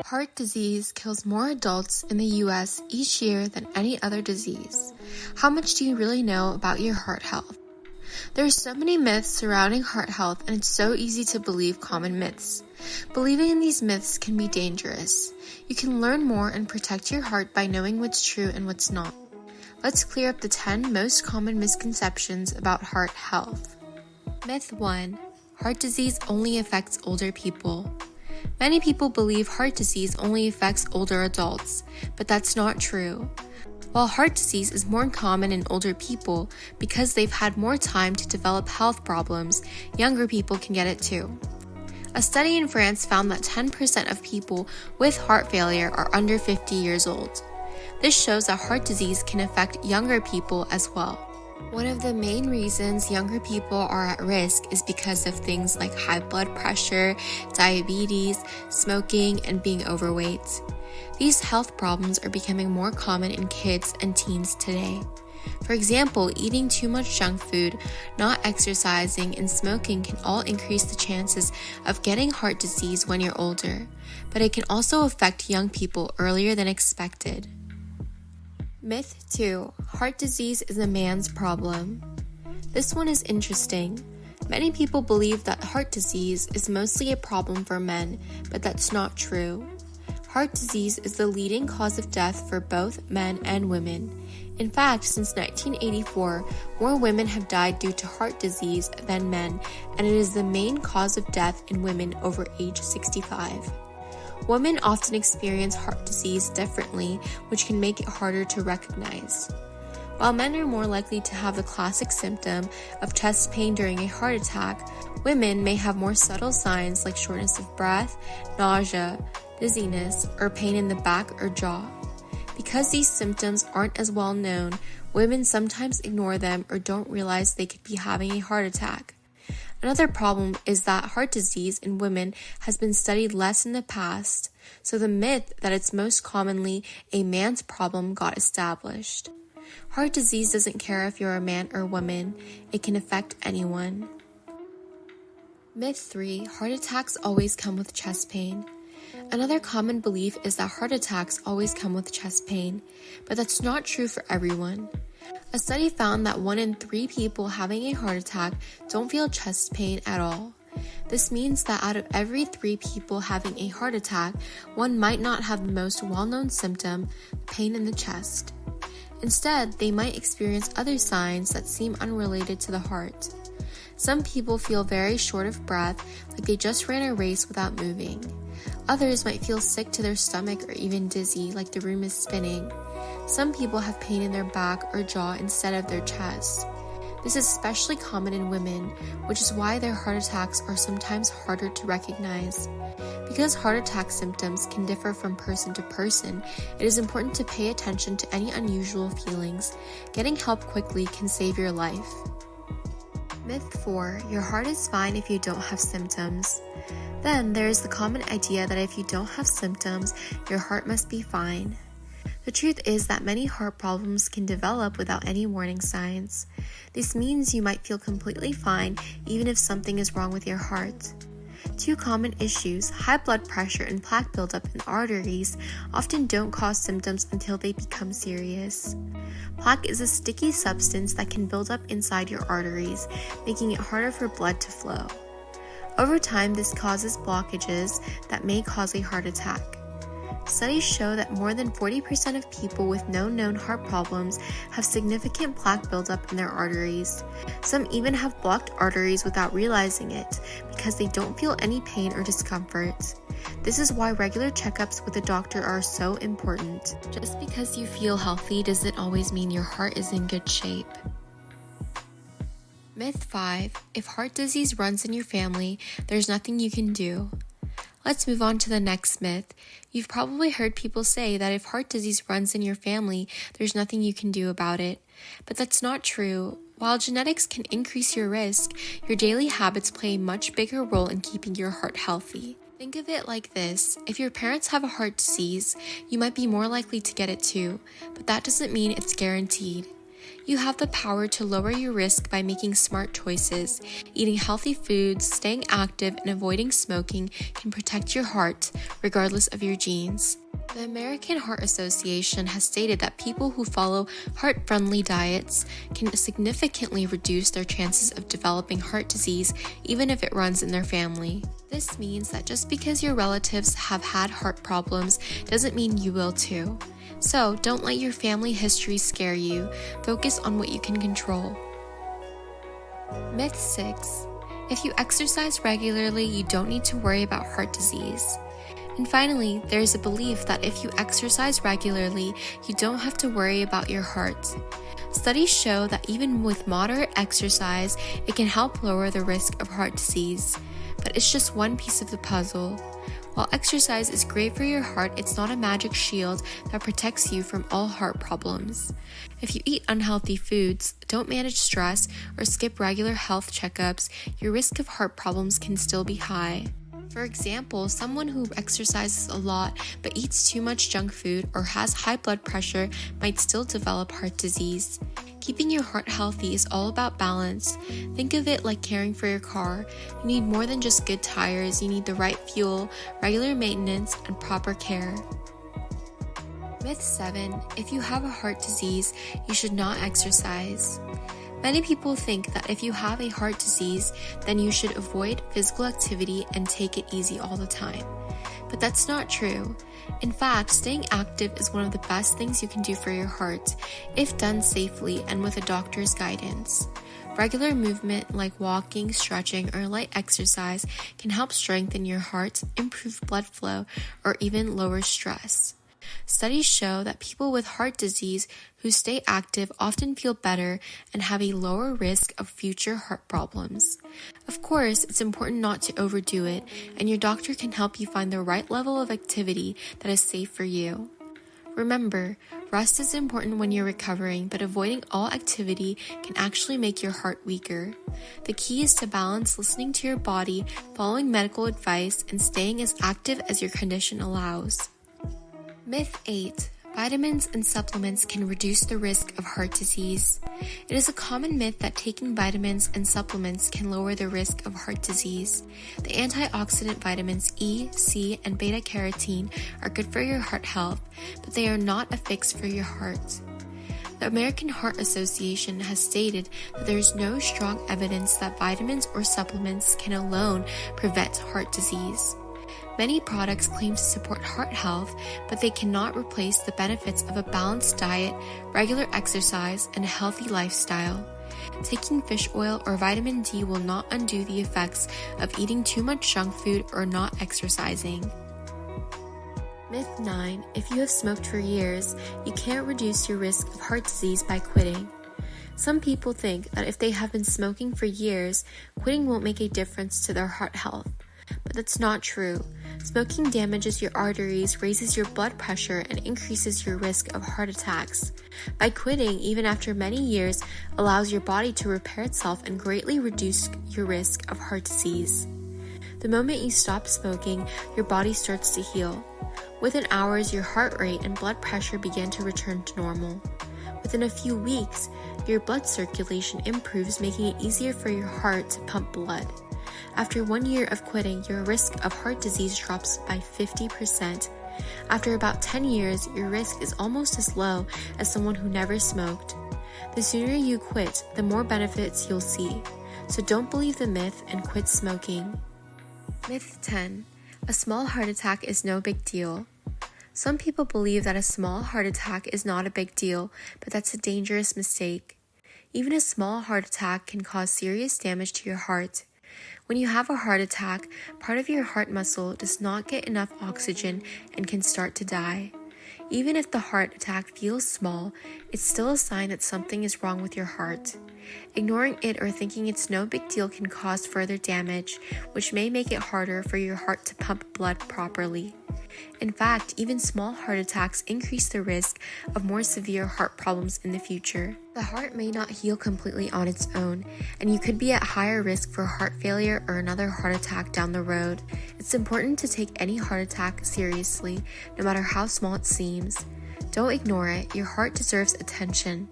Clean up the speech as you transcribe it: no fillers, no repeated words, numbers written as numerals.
Heart disease kills more adults in the US each year than any other disease. How much do you really know about your heart health? There are so many myths surrounding heart health, and it's so easy to believe common myths. Believing in these myths can be dangerous. You can learn more and protect your heart by knowing what's true and what's not. Let's clear up the 10 most common misconceptions about heart health. Myth 1. Heart disease only affects older people. Many people believe heart disease only affects older adults, but that's not true. While heart disease is more common in older people because they've had more time to develop health problems, younger people can get it too. A study in France found that 10% of people with heart failure are under 50 years old. This shows that heart disease can affect younger people as well. One of the main reasons younger people are at risk is because of things like high blood pressure, diabetes, smoking, and being overweight. These health problems are becoming more common in kids and teens today. For example, eating too much junk food, not exercising, and smoking can all increase the chances of getting heart disease when you're older, but it can also affect young people earlier than expected. Myth 2. Heart disease is a man's problem. This one is interesting. Many people believe that heart disease is mostly a problem for men, but that's not true. Heart disease is the leading cause of death for both men and women. In fact, since 1984, more women have died due to heart disease than men, and it is the main cause of death in women over age 65. Women often experience heart disease differently, which can make it harder to recognize. While men are more likely to have the classic symptom of chest pain during a heart attack, women may have more subtle signs like shortness of breath, nausea, dizziness, or pain in the back or jaw. Because these symptoms aren't as well known, women sometimes ignore them or don't realize they could be having a heart attack. Another problem is that heart disease in women has been studied less in the past, so the myth that it's most commonly a man's problem got established. Heart disease doesn't care if you're a man or woman, it can affect anyone. Myth 3. Heart attacks always come with chest pain. Another common belief is that heart attacks always come with chest pain, but that's not true for everyone. A study found that 1 in 3 people having a heart attack don't feel chest pain at all. This means that out of every 3 people having a heart attack, 1 might not have the most well-known symptom, pain in the chest. Instead, they might experience other signs that seem unrelated to the heart. Some people feel very short of breath, like they just ran a race without moving. Others might feel sick to their stomach or even dizzy, like the room is spinning. Some people have pain in their back or jaw instead of their chest. This is especially common in women, which is why their heart attacks are sometimes harder to recognize. Because heart attack symptoms can differ from person to person, it is important to pay attention to any unusual feelings. Getting help quickly can save your life. Myth 4. Your heart is fine if you don't have symptoms. Then there is the common idea that if you don't have symptoms, your heart must be fine. The truth is that many heart problems can develop without any warning signs. This means you might feel completely fine even if something is wrong with your heart. 2 common issues, high blood pressure and plaque buildup in arteries, often don't cause symptoms until they become serious. Plaque is a sticky substance that can build up inside your arteries, making it harder for blood to flow. Over time, this causes blockages that may cause a heart attack. Studies show that more than 40% of people with no known heart problems have significant plaque buildup in their arteries. Some even have blocked arteries without realizing it because they don't feel any pain or discomfort. This is why regular checkups with a doctor are so important. Just because you feel healthy doesn't always mean your heart is in good shape. Myth 5. If heart disease runs in your family, there's nothing you can do. Let's move on to the next myth. You've probably heard people say that if heart disease runs in your family, there's nothing you can do about it. But that's not true. While genetics can increase your risk, your daily habits play a much bigger role in keeping your heart healthy. Think of it like this. If your parents have a heart disease, you might be more likely to get it too, but that doesn't mean it's guaranteed. You have the power to lower your risk by making smart choices. Eating healthy foods, staying active, and avoiding smoking can protect your heart, regardless of your genes. The American Heart Association has stated that people who follow heart-friendly diets can significantly reduce their chances of developing heart disease, even if it runs in their family. This means that just because your relatives have had heart problems doesn't mean you will too. So don't let your family history scare you. Focus on what you can control. Myth 6. If you exercise regularly, you don't need to worry about heart disease. And finally, there is a belief that if you exercise regularly, you don't have to worry about your heart. Studies show that even with moderate exercise, it can help lower the risk of heart disease. But it's just one piece of the puzzle. While exercise is great for your heart, it's not a magic shield that protects you from all heart problems. If you eat unhealthy foods, don't manage stress, or skip regular health checkups, your risk of heart problems can still be high. For example, someone who exercises a lot but eats too much junk food or has high blood pressure might still develop heart disease. Keeping your heart healthy is all about balance. Think of it like caring for your car. You need more than just good tires, you need the right fuel, regular maintenance, and proper care. Myth 7. If you have a heart disease, you should not exercise. Many people think that if you have a heart disease, then you should avoid physical activity and take it easy all the time. But that's not true. In fact, staying active is one of the best things you can do for your heart, if done safely and with a doctor's guidance. Regular movement like walking, stretching, or light exercise can help strengthen your heart, improve blood flow, or even lower stress. Studies show that people with heart disease who stay active often feel better and have a lower risk of future heart problems. Of course, it's important not to overdo it, and your doctor can help you find the right level of activity that is safe for you. Remember, rest is important when you're recovering, but avoiding all activity can actually make your heart weaker. The key is to balance listening to your body, following medical advice, and staying as active as your condition allows. Myth 8. Vitamins and supplements can reduce the risk of heart disease. It is a common myth that taking vitamins and supplements can lower the risk of heart disease. The antioxidant vitamins E, C, and beta-carotene are good for your heart health, but they are not a fix for your heart. The American Heart Association has stated that there is no strong evidence that vitamins or supplements can alone prevent heart disease. Many products claim to support heart health, but they cannot replace the benefits of a balanced diet, regular exercise, and a healthy lifestyle. Taking fish oil or vitamin D will not undo the effects of eating too much junk food or not exercising. Myth 9. If you have smoked for years, you can't reduce your risk of heart disease by quitting. Some people think that if they have been smoking for years, quitting won't make a difference to their heart health. But that's not true. Smoking damages your arteries, raises your blood pressure, and increases your risk of heart attacks. By quitting, even after many years, allows your body to repair itself and greatly reduce your risk of heart disease. The moment you stop smoking, your body starts to heal. Within hours, your heart rate and blood pressure begin to return to normal. Within a few weeks, your blood circulation improves, making it easier for your heart to pump blood. After 1 year of quitting, your risk of heart disease drops by 50%. After about 10 years, your risk is almost as low as someone who never smoked. The sooner you quit, the more benefits you'll see. So don't believe the myth and quit smoking. Myth 10. A small heart attack is no big deal. Some people believe that a small heart attack is not a big deal, but that's a dangerous mistake. Even a small heart attack can cause serious damage to your heart. When you have a heart attack, part of your heart muscle does not get enough oxygen and can start to die. Even if the heart attack feels small, it's still a sign that something is wrong with your heart. Ignoring it or thinking it's no big deal can cause further damage, which may make it harder for your heart to pump blood properly. In fact, even small heart attacks increase the risk of more severe heart problems in the future. The heart may not heal completely on its own, and you could be at higher risk for heart failure or another heart attack down the road. It's important to take any heart attack seriously, no matter how small it seems. Don't ignore it. Your heart deserves attention.